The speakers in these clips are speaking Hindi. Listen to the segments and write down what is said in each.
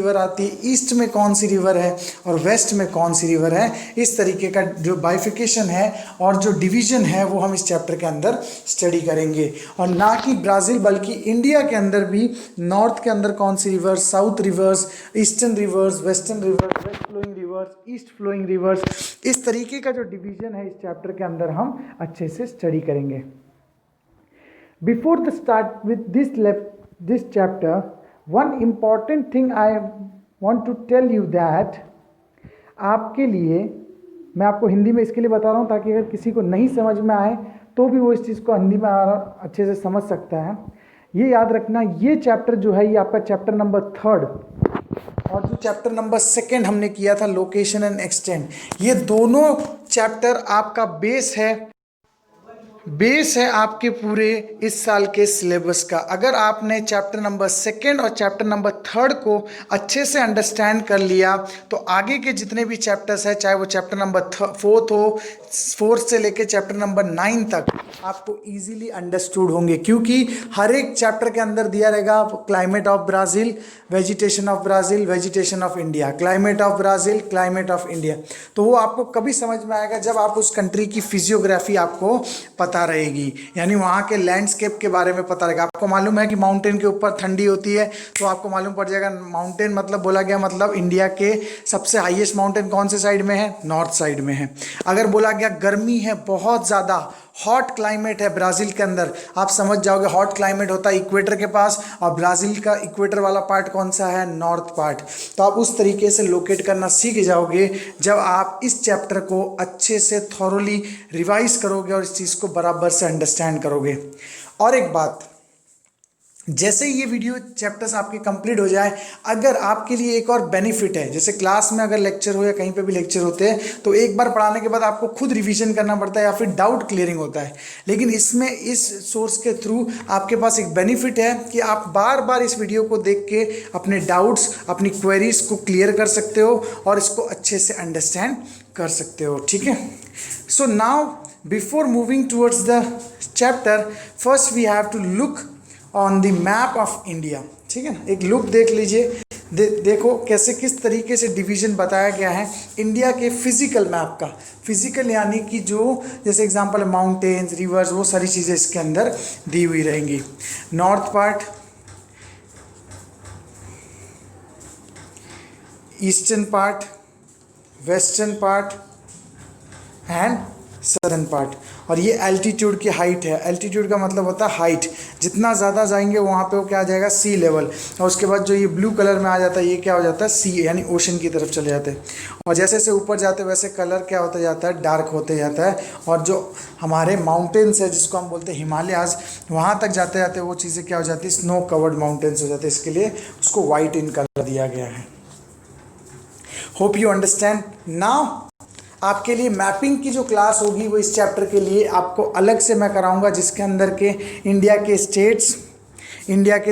रिवर आती है, ईस्ट में कौन सी रिवर है और वेस्ट में कौन सी रिवर है। इस तरीके का जो बाइफिकेशन है और जो डिवीजन है वो हम इस चैप्टर के अंदर स्टडी करेंगे। और ना कि ब्राज़ील बल्कि इंडिया के अंदर भी नॉर्थ के अंदर कौन सी rivers, south rivers, eastern rivers, western rivers, west flowing rivers, east flowing rivers, इस तरीके का जो डिवीजन है इस चैप्टर के अंदर हम अच्छे से स्टडी करेंगे। Before the start with this chapter, one important thing I want to tell you that आपके लिए, मैं आपको हिंदी में इसके लिए बता रहा हूँ ताकि अगर किसी को नहीं समझ में आए तो भी वो इस चीज़ को हिंदी में अच्छे से समझ सकता है। ये याद रखना, ये चैप्टर जो है ये आपका चैप्टर नंबर 3 और जो चैप्टर नंबर 2 हमने किया था लोकेशन एंड एक्सटेंड, ये दोनों चैप्टर आपका बेस है आपके पूरे इस साल के सिलेबस का। अगर आपने चैप्टर नंबर 2 और चैप्टर नंबर 3 को अच्छे से अंडरस्टैंड कर लिया तो आगे के जितने भी चैप्टर्स हैं, चाहे वो चैप्टर नंबर 4 हो, 4 से लेके चैप्टर नंबर 9 तक आपको इजीली अंडरस्टूड होंगे, क्योंकि हर एक चैप्टर के अंदर दिया रहेगा climate of Brazil, vegetation of Brazil, vegetation of India, climate of Brazil, climate of India. तो वो आपको कभी समझ में आएगा जब आप उस कंट्री की फिजियोग्राफी आपको पता रहेगी, यानी वहाँ के लैंडस्केप के बारे में पता रहेगा। आपको मालूम है कि माउंटेन के ऊपर ठंडी होती है तो आपको मालूम पड़ जाएगा माउंटेन मतलब बोला गया मतलब इंडिया के सबसे हाईएस्ट माउंटेन कौन से साइड में है, नॉर्थ साइड में है। अगर बोला गया गर्मी है, बहुत ज़्यादा हॉट क्लाइमेट है ब्राज़ील के अंदर, आप समझ जाओगे हॉट क्लाइमेट होता है इक्वेटर के पास, और ब्राज़ील का इक्वेटर वाला पार्ट कौन सा है, नॉर्थ पार्ट। तो आप उस तरीके से लोकेट करना सीख जाओगे जब आप इस चैप्टर को अच्छे से थॉरोली रिवाइज करोगे और इस चीज़ को बराबर से अंडरस्टैंड करोगे। और एक बात, जैसे ये वीडियो चैप्टर्स आपके कंप्लीट हो जाए, अगर आपके लिए एक और बेनिफिट है, जैसे क्लास में अगर लेक्चर हो या कहीं पे भी लेक्चर होते हैं तो एक बार पढ़ाने के बाद आपको खुद रिवीजन करना पड़ता है या फिर डाउट क्लियरिंग होता है, लेकिन इसमें इस सोर्स के थ्रू आपके पास एक बेनिफिट है कि आप बार बार इस वीडियो को देख के अपने डाउट्स, अपनी क्वेरीज को क्लियर कर सकते हो और इसको अच्छे से अंडरस्टैंड कर सकते हो। ठीक है, so now before moving towards the chapter, first we have to look on the map of India. ठीक है ना, एक लुक देख लीजिए, देखो कैसे किस तरीके से डिवीजन बताया गया है इंडिया के फिजिकल मैप का। फिजिकल यानी कि जो जैसे एग्जांपल माउंटेन्स, रिवर्स, वो सारी चीज़ें इसके अंदर दी हुई रहेंगी। North part, eastern part, western part and southern part. और ये एल्टीट्यूड की हाइट है। एल्टीट्यूड का मतलब होता है हाइट, जितना ज़्यादा जाएंगे वहाँ पे वो क्या आ जाएगा, सी लेवल। और उसके बाद जो ये ब्लू कलर में आ जाता है ये क्या हो जाता है, सी यानी ओशन की तरफ चले जाते हैं। और जैसे जैसे ऊपर जाते वैसे कलर क्या होता जाता है, डार्क होते जाता है। और जो हमारे माउंटेन्स है जिसको हम बोलते हैं हिमालयाज़, वहाँ तक जाते जाते वो चीज़ें क्या हो जाती है, स्नो कवर्ड माउंटेन्स हो जाते हैं। इसके लिए उसको वाइट इन कलर दिया गया है। Hope you understand. नाउ आपके लिए मैपिंग की जो क्लास होगी वो इस चैप्टर के लिए आपको अलग से मैं कराऊंगा, जिसके अंदर के इंडिया के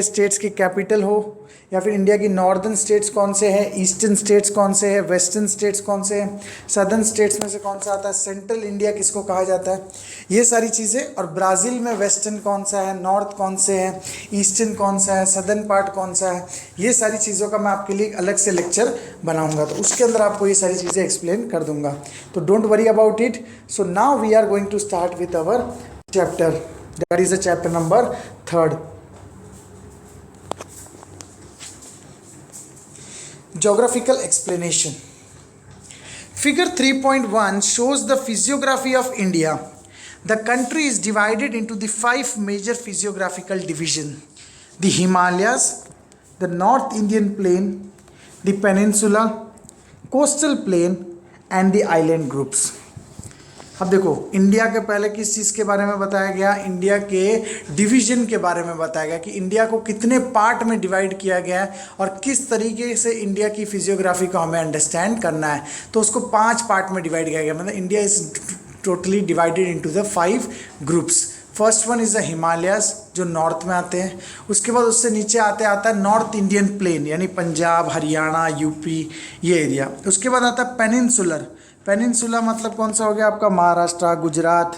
स्टेट्स की कैपिटल हो, या फिर इंडिया की नॉर्दर्न स्टेट्स कौन से हैं, ईस्टर्न स्टेट्स कौन से हैं, वेस्टर्न स्टेट्स कौन से हैं, सदर्न स्टेट्स में से कौन सा आता है, सेंट्रल इंडिया किसको कहा जाता है, ये सारी चीज़ें। और ब्राज़ील में वेस्टर्न कौन सा है, नॉर्थ कौन से हैं, ईस्टर्न कौन सा है, सदर्न पार्ट कौन सा है, ये सारी चीज़ों का मैं आपके लिए अलग से लेक्चर बनाऊंगा, तो उसके अंदर आपको ये सारी चीज़ें एक्सप्लेन कर दूंगा। तो don't worry about it. So now we are going to start with our chapter, that is the chapter number 3। Geographical explanation. Figure 3.1 shows the physiography of India. The country is divided into the 5 major physiographical divisions: the Himalayas, the North Indian Plain, the Peninsula, Coastal Plain, and the island groups. अब देखो, इंडिया के पहले किस चीज़ के बारे में बताया गया, इंडिया के डिवीजन के बारे में बताया गया कि इंडिया को कितने पार्ट में डिवाइड किया गया है और किस तरीके से इंडिया की फिजियोग्राफी को हमें अंडरस्टैंड करना है। तो उसको 5 पार्ट में डिवाइड किया गया, मतलब India is totally divided into the 5 groups. First one is the Himalayas जो नॉर्थ में आते हैं, उसके बाद उससे नीचे आता है नॉर्थ इंडियन प्लेन यानी पंजाब, हरियाणा, यूपी, ये एरिया। उसके बाद आता है पेनिनसुलर। पेनिनसुला मतलब कौन सा हो गया आपका, महाराष्ट्र, गुजरात,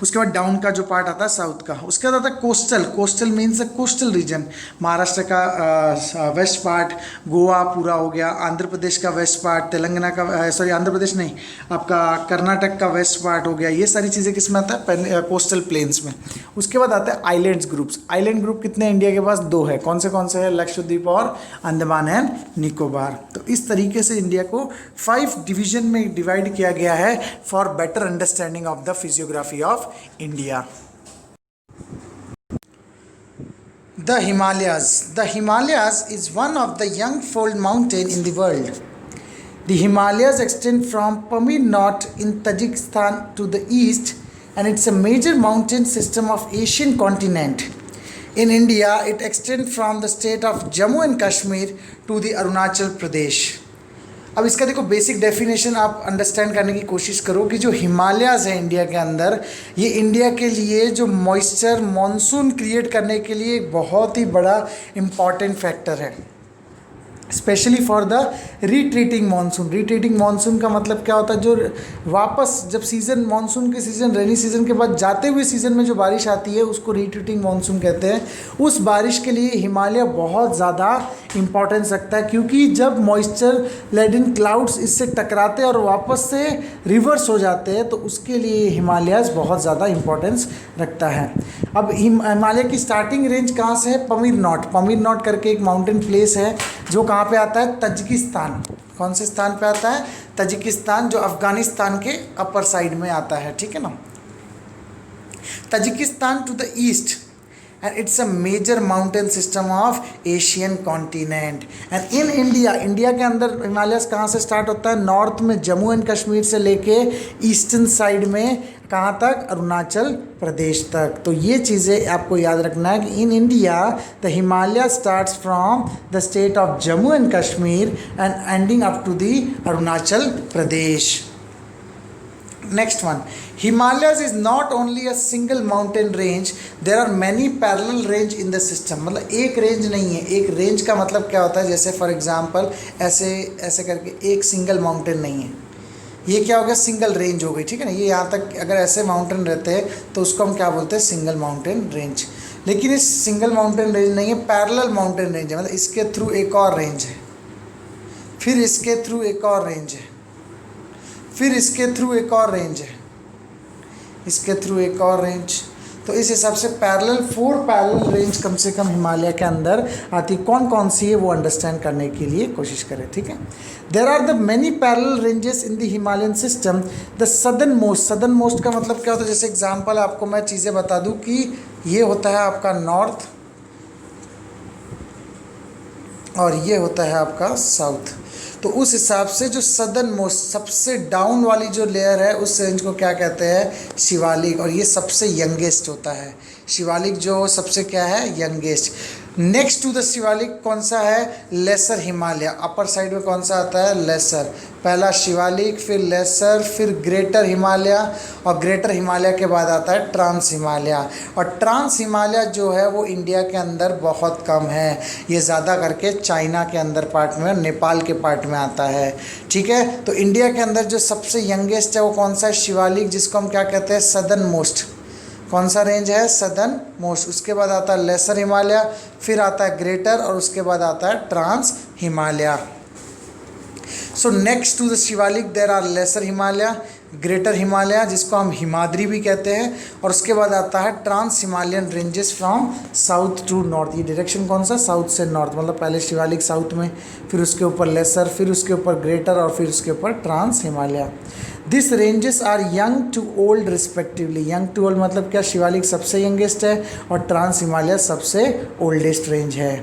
उसके बाद डाउन का जो पार्ट आता है साउथ का। उसके बाद आता है coastal. Coastal means coastal region, Maharashtra का वेस्ट पार्ट, गोवा पूरा हो गया, आंध्र प्रदेश का वेस्ट पार्ट, तेलंगाना का सॉरी आंध्र प्रदेश नहीं, आपका कर्नाटक का वेस्ट पार्ट हो गया। ये सारी चीज़ें किस में आता है? कोस्टल प्लेन्स में। उसके बाद आता है आइलैंड्स ग्रुप्स। आइलैंड ग्रुप कितने इंडिया के पास? 2 है। कौन से है? लक्षद्वीप और अंडमान एंड निकोबार। तो इस तरीके से इंडिया को 5 डिवीजन में डिवाइड किया गया है for better understanding of the physiography of India. The Himalayas. The Himalayas is one of the young-fold mountain in the world. The Himalayas extend from Pamir Knot in Tajikistan to the east, and it's a major mountain system of Asian continent. In India, it extends from the state of Jammu and Kashmir to the Arunachal Pradesh. अब इसका देखो बेसिक डेफिनेशन आप अंडरस्टैंड करने की कोशिश करो कि जो हिमालयाज़ है इंडिया के अंदर, ये इंडिया के लिए जो मॉइस्चर मॉनसून क्रिएट करने के लिए एक बहुत ही बड़ा इम्पॉर्टेंट फैक्टर है, specially for the retreating monsoon. Retreating monsoon का मतलब क्या होता है? जो वापस जब सीज़न मानसून के सीज़न रेनी सीज़न के बाद जाते हुए सीज़न में जो बारिश आती है उसको रिट्रीटिंग मानसून कहते हैं। उस बारिश के लिए हिमालय बहुत ज़्यादा इंपॉर्टेंस रखता है, क्योंकि जब मॉइस्चर लेडन क्लाउड्स इससे टकराते हैं और वापस से रिवर्स हो जाते हैं तो उसके लिए हिमालयाज़ बहुत ज़्यादा इंपॉर्टेंस रखता है। अब हिमालय की स्टार्टिंग रेंज कहाँ से है? पमीर नॉट। पमीर नॉट करके एक माउंटेन प्लेस है जो कहाँ पे आता है? तजिकिस्तान। कौन से स्थान पे आता है? तजिकिस्तान, जो अफगानिस्तान के अपर साइड में आता है, ठीक है ना। Tajikistan to the east and it's a major mountain system of Asian continent. and in India, India के अंदर हिमालयस कहाँ से स्टार्ट होता है? नॉर्थ में जम्मू एंड कश्मीर से लेके ईस्टर्न साइड में कहाँ तक? अरुणाचल प्रदेश तक। तो ये चीज़ें आपको याद रखना है कि in India the Himalaya starts from the state of Jammu and Kashmir and ending up to the Arunachal Pradesh. Next one, Himalayas is not only a single mountain range, there are many parallel range in the system. मतलब एक रेंज नहीं है। एक रेंज का मतलब क्या होता है? जैसे फॉर एग्जांपल ऐसे ऐसे करके एक सिंगल माउंटेन नहीं है, ये क्या हो गया? सिंगल रेंज हो गई, ठीक है ना। ये यहाँ तक अगर ऐसे माउंटेन रहते हैं तो उसको हम क्या बोलते हैं? Single mountain range. लेकिन इस सिंगल माउंटेन रेंज नहीं है, पैरेलल माउंटेन रेंज है। मतलब इसके थ्रू एक और रेंज है, फिर इसके थ्रू एक और रेंज है, फिर इसके थ्रू एक और रेंज है, इसके थ्रू एक और रेंज। तो इस हिसाब से पैरेलल 4 पैरेलल रेंज कम से कम हिमालय के अंदर आती। कौन कौन सी है वो अंडरस्टैंड करने के लिए कोशिश करें, ठीक है। There are the many parallel ranges in the Himalayan system. The southern most. Southern most का मतलब क्या होता है? जैसे एग्जाम्पल आपको मैं चीज़ें बता दूँ कि ये होता है आपका नॉर्थ और ये होता है आपका साउथ। तो उस हिसाब से जो सदर्न मोस्ट सबसे डाउन वाली जो लेयर है उस रेंज को क्या कहते हैं? शिवालिक। और ये सबसे यंगेस्ट होता है। शिवालिक जो सबसे क्या है? Youngest. Next to the Shivalik कौन सा है? लेसर हिमालय। अपर साइड में कौन सा आता है? लेसर। पहला शिवालिक, फिर लेसर, फिर ग्रेटर हिमालय, और ग्रेटर हिमालय के बाद आता है ट्रांस हिमालय। और ट्रांस हिमालय जो है वो इंडिया के अंदर बहुत कम है। ये ज़्यादा करके चाइना के अंदर पार्ट में, नेपाल के पार्ट में आता है, ठीक है। तो इंडिया के अंदर जो सबसे यंगेस्ट है वो कौन सा है? शिवालिक, जिसको हम क्या कहते हैं? Southern most. कौन सा रेंज है? Southern most. उसके बाद आता है लेसर हिमालय, फिर आता है ग्रेटर, और उसके बाद आता है trans Himalaya. So next to the Shivalik there are lesser Himalaya, greater Himalaya जिसको हम हिमाद्री भी कहते हैं, और उसके बाद आता है trans Himalayan ranges from south to north. ये डायरेक्शन कौन सा? साउथ से नॉर्थ। मतलब पहले शिवालिक साउथ में, फिर उसके ऊपर लेसर, फिर उसके ऊपर ग्रेटर, और फिर उसके ऊपर trans Himalaya. This ranges are young to old respectively. Young to old मतलब क्या? शिवालिक सबसे यंगेस्ट है और ट्रांस हिमालय सबसे ओल्डेस्ट रेंज है।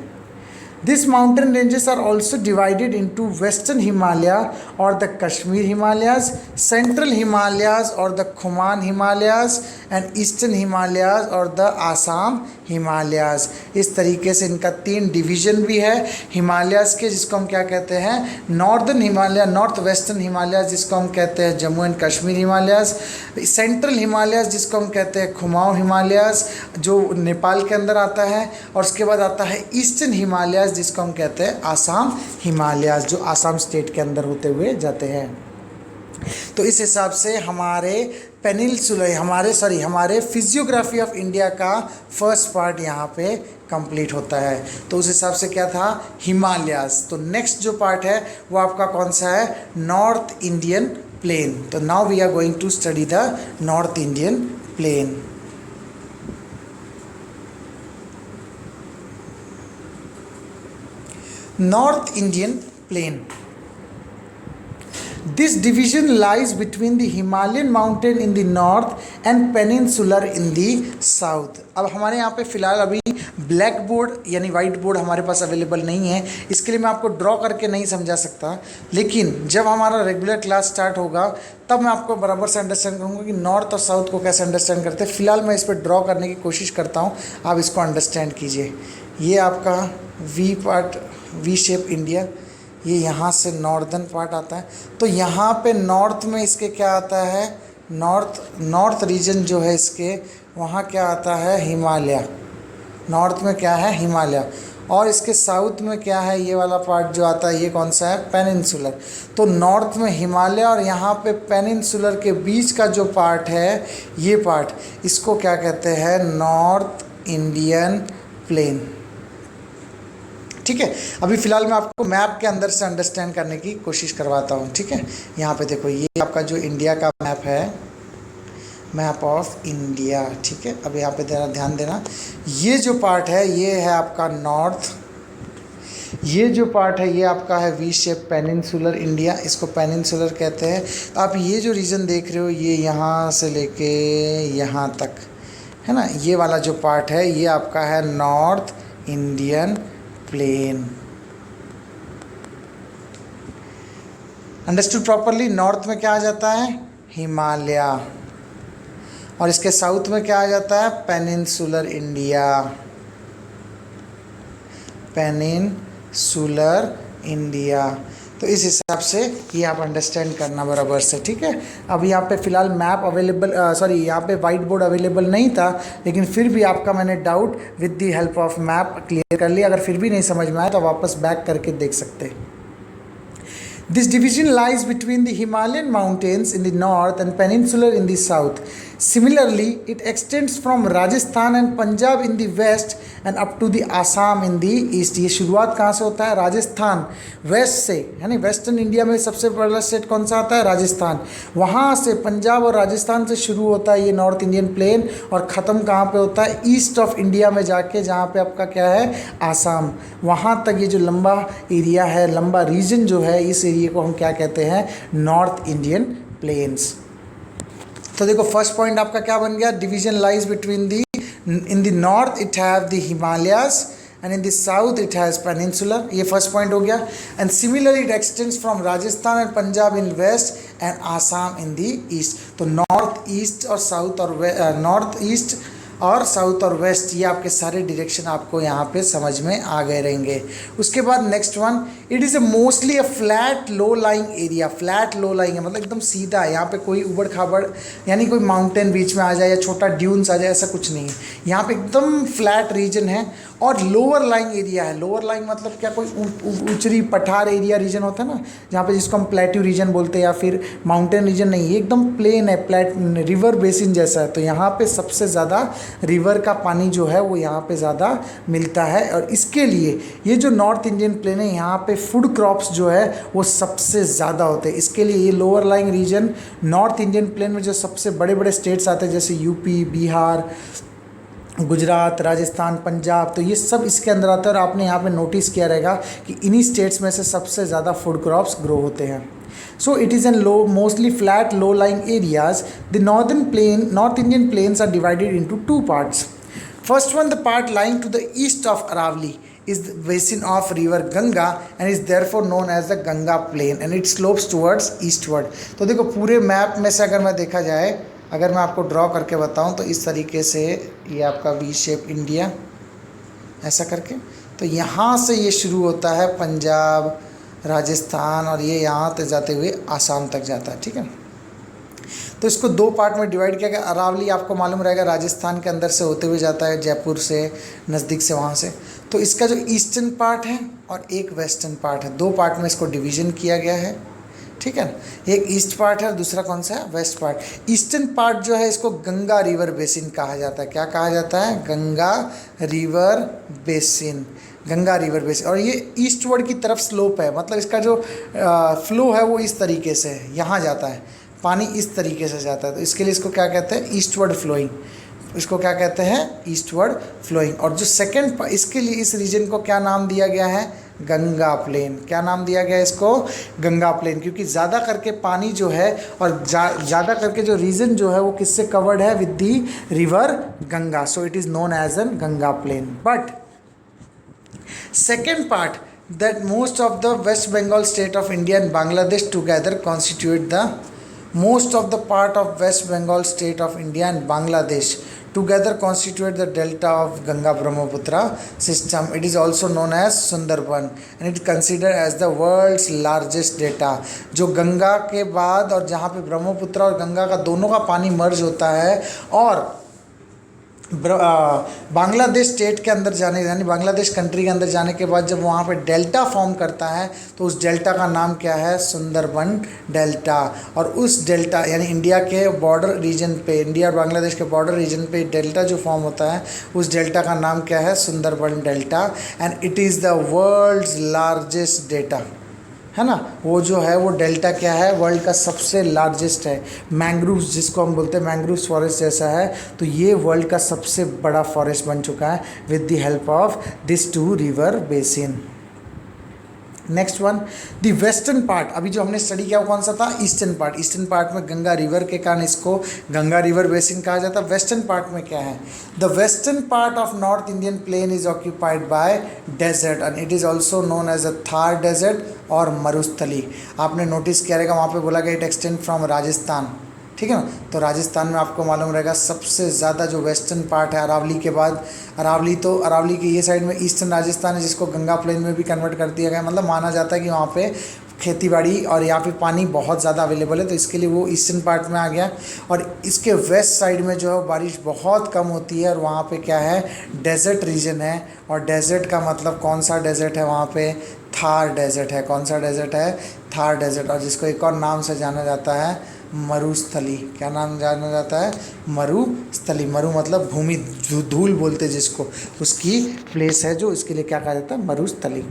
These mountain ranges are also divided into Western Himalaya or the Kashmir Himalayas, Central Himalayas or the Kumaon Himalayas, and Eastern Himalayas or the Assam Himalayas। इस तरीके से इनका 3 डिवीज़न भी है हिमालयाज़ के, जिसको हम क्या कहते हैं? Northern Himalaya, north western Himalayas जिसको हम कहते हैं Jammu and Kashmir Himalayas, central Himalayas जिसको हम कहते हैं कुमाऊँ हिमालयाज़ जो नेपाल के अंदर आता है, और उसके बाद आता है ईस्टर्न हिमालयाज़ जिसको हम कहते हैं आसाम हिमालयाज़ जो आसाम स्टेट के अंदर होते हुए जाते हैं। तो इस हिसाब से हमारे फिजियोग्राफी ऑफ इंडिया का फर्स्ट पार्ट यहाँ पे कंप्लीट होता है। तो उस हिसाब से क्या था, हिमालयास। तो नेक्स्ट जो पार्ट है वो आपका कौन सा है, नॉर्थ इंडियन प्लेन। तो now we are going to study the north Indian plain. North Indian plain, this division lies between the Himalayan mountain in the north and peninsular in the south। अब हमारे यहाँ पे फ़िलहाल अभी ब्लैक बोर्ड यानी वाइट बोर्ड हमारे पास अवेलेबल नहीं है, इसके लिए मैं आपको ड्रॉ करके नहीं समझा सकता, लेकिन जब हमारा रेगुलर क्लास स्टार्ट होगा तब मैं आपको बराबर से अंडरस्टैंड करूँगा कि नॉर्थ और साउथ को कैसे अंडरस्टैंड करते हैं। फ़िलहाल मैं इस पर ड्रॉ करने की कोशिश करता हूँ, आप इसको अंडरस्टैंड कीजिए। ये आपका V part, V shape India, ये यहाँ से नॉर्दर्न पार्ट आता है। तो यहाँ पे नॉर्थ में इसके क्या आता है, नॉर्थ रीजन जो है इसके, वहाँ क्या आता है, हिमालय। नॉर्थ में क्या है, हिमालय। और इसके साउथ में क्या है, ये वाला पार्ट जो आता है ये कौन सा है, पेनिनसुलर। तो नॉर्थ में हिमालय और यहाँ पे पेनिनसुलर के बीच का जो पार्ट है, ये पार्ट, इसको क्या कहते हैं, नॉर्थ इंडियन प्लेन। ठीक है, अभी फ़िलहाल मैं आपको मैप के अंदर से अंडरस्टैंड करने की कोशिश करवाता हूँ। ठीक है, यहाँ पे देखो, ये आपका जो इंडिया का मैप है, मैप ऑफ इंडिया। ठीक है, अब यहाँ पे ध्यान देना, ये जो पार्ट है ये है आपका नॉर्थ, ये जो पार्ट है ये आपका है वी शेप पेनिनसुलर इंडिया, इसको पेनिनसुलर कहते हैं। तो आप ये जो रीजन देख रहे हो, ये यहाँ से लेके यहाँ तक है ना, ये वाला जो पार्ट है ये आपका है north Indian plane. Understood properly. North में क्या आ जाता है, हिमालय, और इसके साउथ में क्या आ जाता है, पेनिनसुलर इंडिया, पेनिनसुलर इंडिया। तो इस हिसाब से ये आप अंडरस्टैंड करना बराबर से। ठीक है, अब यहाँ पे फ़िलहाल मैप अवेलेबल, यहाँ पे वाइट बोर्ड अवेलेबल नहीं था, लेकिन फिर भी आपका मैंने doubt with the help of map clear कर लिया। अगर फिर भी नहीं समझ में आया तो वापस बैक करके देख सकते हैं। This division lies between the Himalayan mountains in the north and peninsular in the south. Similarly, it extends from Rajasthan and Punjab in the west and up to the Assam in the east। ये शुरुआत कहाँ से होता है, राजस्थान, वेस्ट से, यानी वेस्टर्न इंडिया में सबसे बड़ा स्टेट कौन सा आता है, राजस्थान। वहाँ से पंजाब और राजस्थान से शुरू होता है ये नॉर्थ इंडियन प्लेन, और ख़त्म कहाँ पे होता है, ईस्ट ऑफ इंडिया में जाके, जहाँ पे आपका क्या है, आसाम। वहाँ तक ये जो लंबा एरिया है, लंबा रीजन जो है, इस एरिया को हम क्या कहते हैं, नॉर्थ इंडियन प्लेन्स। तो देखो फर्स्ट पॉइंट आपका क्या बन गया, division lies between the, in the north it have the Himalayas and in the south it has peninsular, ये फर्स्ट पॉइंट हो गया। And similarly it extends from Rajasthan and Punjab in west and Assam in the east. तो नॉर्थ ईस्ट और साउथ और नॉर्थ ईस्ट और साउथ और वेस्ट, ये आपके सारे डायरेक्शन आपको यहाँ पे समझ में आ गए रहेंगे। उसके बाद next one, it is a mostly a flat low lying area. Flat low lying है मतलब एकदम सीधा है, यहाँ पे कोई उबड़ खाबड़ यानी कोई माउंटेन बीच में आ जाए या छोटा ड्यून्स आ जाए, ऐसा कुछ नहीं है। यहाँ पे एकदम फ्लैट रीजन है और लोअर लाइंग एरिया है। लोअर लाइंग मतलब क्या, कोई ऊंचरी पठार एरिया रीजन होता है ना, जहाँ पे जिसको हम प्लेट्यू रीजन बोलते हैं या फिर माउंटेन रीजन नहीं, ये एकदम प्लेन है, रिवर बेसिन जैसा है। तो यहाँ पे सबसे ज़्यादा रिवर का पानी जो है वो यहाँ पे ज़्यादा मिलता है, और इसके लिए ये जो नॉर्थ इंडियन प्लेन है, यहाँ पे फूड क्रॉप्स जो है वो सबसे ज़्यादा होते हैं। इसके लिए ये lower lying region north Indian plain में जो सबसे बड़े बड़े स्टेट्स आते हैं, जैसे यूपी, बिहार, गुजरात, राजस्थान, पंजाब, तो ये सब इसके अंदर आता है। और आपने यहाँ पे नोटिस किया रहेगा कि इन्हीं स्टेट्स में से सबसे ज़्यादा फूड क्रॉप्स ग्रो होते हैं। So it is in mostly flat, low-lying areas. The North Indian plains are divided into two parts. First one, the part lying to the east of Aravalli, is the basin of river Ganga and is therefore known as the Ganga Plain, and it slopes towards eastward. तो देखो पूरे मैप में से अगर मैं देखा जाए, अगर मैं आपको ड्रॉ करके बताऊं तो इस तरीके से ये आपका वी शेप इंडिया ऐसा करके, तो यहाँ से ये शुरू होता है पंजाब, राजस्थान, और ये यहाँ तक जाते हुए आसाम तक जाता है। ठीक है, तो इसको दो पार्ट में डिवाइड किया गया। अरावली आपको मालूम रहेगा राजस्थान के अंदर से होते हुए जाता है, जयपुर से नज़दीक से वहाँ से। तो इसका जो ईस्टर्न पार्ट है और एक वेस्टर्न पार्ट है, दो पार्ट में इसको डिवीज़न किया गया है। ठीक है ना। एक ईस्ट पार्ट है, दूसरा कौन सा है, वेस्ट पार्ट। ईस्टर्न पार्ट जो है इसको गंगा रिवर बेसिन कहा जाता है। क्या कहा जाता है, Ganga river basin, Ganga river basin. और ये ईस्टवर्ड की तरफ स्लोप है, मतलब इसका जो फ्लो है वो इस तरीके से है, यहाँ जाता है पानी, इस तरीके से जाता है, तो इसके लिए इसको क्या कहते हैं, ईस्टवर्ड फ्लोइंग। इसको क्या कहते हैं, ईस्टवर्ड फ्लोइंग। और जो सेकंड, इसके लिए इस रीजन को क्या नाम दिया गया है, गंगा प्लेन। क्या नाम दिया गया है इसको, गंगा प्लेन, क्योंकि ज़्यादा करके पानी जो है और ज़्यादा करके जो रीजन जो है वो किससे कवर्ड है, with the river Ganga, so it is known as an Ganga plain. But second part, that most of the West Bengal state of India and Bangladesh together constitute the most of the part of West Bengal state of India and Bangladesh together constitute the delta of Ganga Brahmaputra system. It is also known as Sundarban and it is considered as the world's largest delta. जो गंगा के बाद और जहाँ पे ब्रह्मपुत्र और गंगा का दोनों का पानी मर्ज होता है और बांग्लादेश स्टेट के अंदर जाने, यानी बांग्लादेश कंट्री के अंदर जाने के बाद जब वहाँ पे डेल्टा फॉर्म करता है तो उस डेल्टा का नाम क्या है, सुंदरबन डेल्टा। और उस डेल्टा यानी इंडिया के बॉर्डर रीजन पे, इंडिया और बांग्लादेश के बॉर्डर रीजन पे डेल्टा जो फॉर्म होता है उस डेल्टा का नाम क्या है, Sundarban delta. And it is the world's largest delta, है ना। वो जो है वो डेल्टा क्या है, वर्ल्ड का सबसे लार्जेस्ट है। मैंग्रोव्स जिसको हम बोलते हैं, मैंग्रोव्स फॉरेस्ट जैसा है, तो ये वर्ल्ड का सबसे बड़ा फॉरेस्ट बन चुका है with the help of this two river basin. Next one, the western part. अभी जो हमने स्टडी किया वो कौन सा था, ईस्टर्न पार्ट। ईस्टर्न पार्ट में गंगा रिवर के कारण इसको गंगा रिवर बेसिन कहा जाता है। वेस्टर्न पार्ट में क्या है, the western part of north Indian plain is occupied by desert and it is also known as a Thar desert और मरुस्थली। आपने नोटिस किया रहेगा वहाँ पे बोला गया इट एक्सटेंड फ्रॉम राजस्थान, ठीक है ना। तो राजस्थान में आपको मालूम रहेगा सबसे ज़्यादा जो वेस्टर्न पार्ट है अरावली के बाद, अरावली के ये साइड में ईस्टर्न राजस्थान है जिसको गंगा प्लेन में भी कन्वर्ट कर दिया गया। मतलब माना जाता है कि वहाँ पे खेती बाड़ी और यहाँ पे पानी बहुत ज़्यादा अवेलेबल है, तो इसके लिए वो ईस्टर्न पार्ट में आ गया। और इसके वेस्ट साइड में जो है बारिश बहुत कम होती है और वहाँ पे क्या है, डेजर्ट रीजन है। और डेजर्ट का मतलब कौन सा डेजर्ट है, वहाँ पे थार डेजर्ट है। कौन सा डेजर्ट है, थार डेजर्ट। और जिसको एक और नाम से जाना जाता है मरुस्थली। क्या नाम जाना जाता है, मरुस्थली। मरु मतलब भूमि, धूल बोलते जिसको, उसकी प्लेस है जो, इसके लिए क्या कहा जाता है, Marusthali.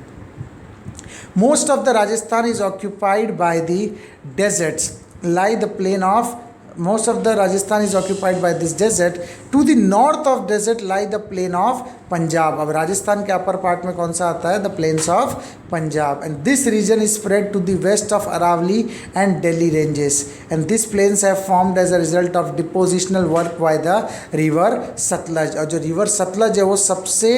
Most of the Rajasthan is occupied by the deserts lie the plain of, most of the Rajasthan is occupied by this desert. To the north of desert lie the plain of Punjab. अब राजस्थान के अपर पार्ट में कौन सा आता है, the plains of Punjab. And this region is spread to the west of Aravalli and Delhi ranges. And these plains have formed as a result of depositional work by the river Satluj. और जो river Satluj है वो सबसे,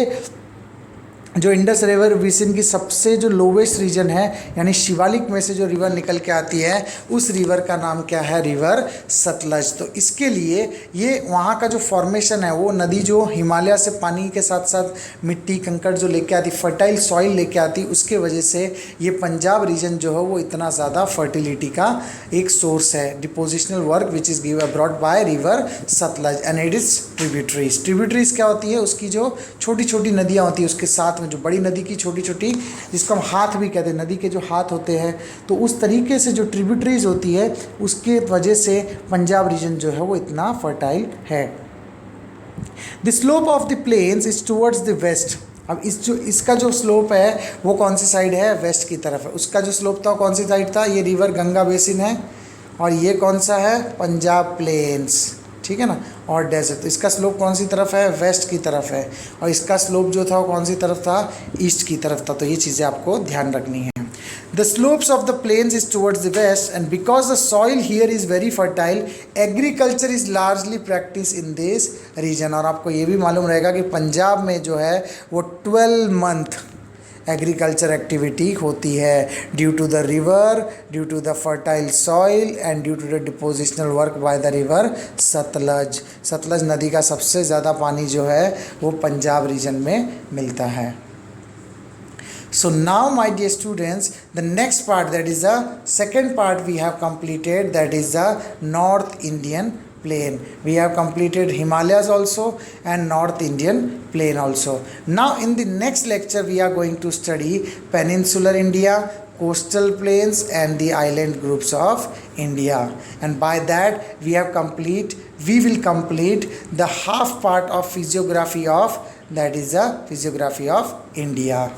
जो इंडस रिवर बेसिन की सबसे जो लोवेस्ट रीजन है, यानी शिवालिक में से जो रिवर निकल के आती है उस रिवर का नाम क्या है, रिवर सतलज। तो इसके लिए ये वहाँ का जो फॉर्मेशन है, वो नदी जो हिमालय से पानी के साथ साथ मिट्टी कंकड़ जो लेके आती, फर्टाइल सॉइल लेके आती, उसके वजह से ये पंजाब रीजन जो है वो इतना ज़्यादा फर्टिलिटी का एक सोर्स है। Depositional work which is given brought by river Sutlej and it is tributaries. Tributaries क्या होती है, उसकी जो छोटी छोटी नदियाँ होती है उसके साथ में जो बड़ी नदी की छोटी छोटी, जिसको हम हाथ भी कहते हैं, नदी के जो हाथ होते हैं, तो उस तरीके से जो ट्रिब्यूटरीज होती है उसके वजह से पंजाब रीजन जो है वो इतना फर्टाइल है। The slope of the plains is towards the west. अब इसका जो स्लोप है वो कौन सी साइड है, वेस्ट की तरफ है। उसका जो स्लोप था कौन सी साइड था, ये रिवर गंगा बेसिन है और ये कौन सा है, पंजाब प्लेन्स, ठीक है ना। और डेजर्ट, तो इसका स्लोप कौन सी तरफ है, वेस्ट की तरफ है। और इसका स्लोप जो था वो कौन सी तरफ था, ईस्ट की तरफ था। तो ये चीज़ें आपको ध्यान रखनी है। The slopes of the plains is towards the west and because the soil here is very fertile, agriculture is largely practiced in this region. और आपको ये भी मालूम रहेगा कि पंजाब में जो है वो 12 मंथ एग्रीकल्चर एक्टिविटी होती है, due to the river, due to the fertile soil and due to the depositional work by the river Sutlej. Sutlej नदी का सबसे ज़्यादा पानी जो है वो पंजाब रीजन में मिलता है। So now my dear students, the next part, that is the second part we have completed, that is the North Indian plain. We have completed Himalayas also and North Indian plain also. Now in the next lecture we are going to study peninsular India, coastal plains and the island groups of India. And by that we will complete the half part of physiography of, that is a physiography of India.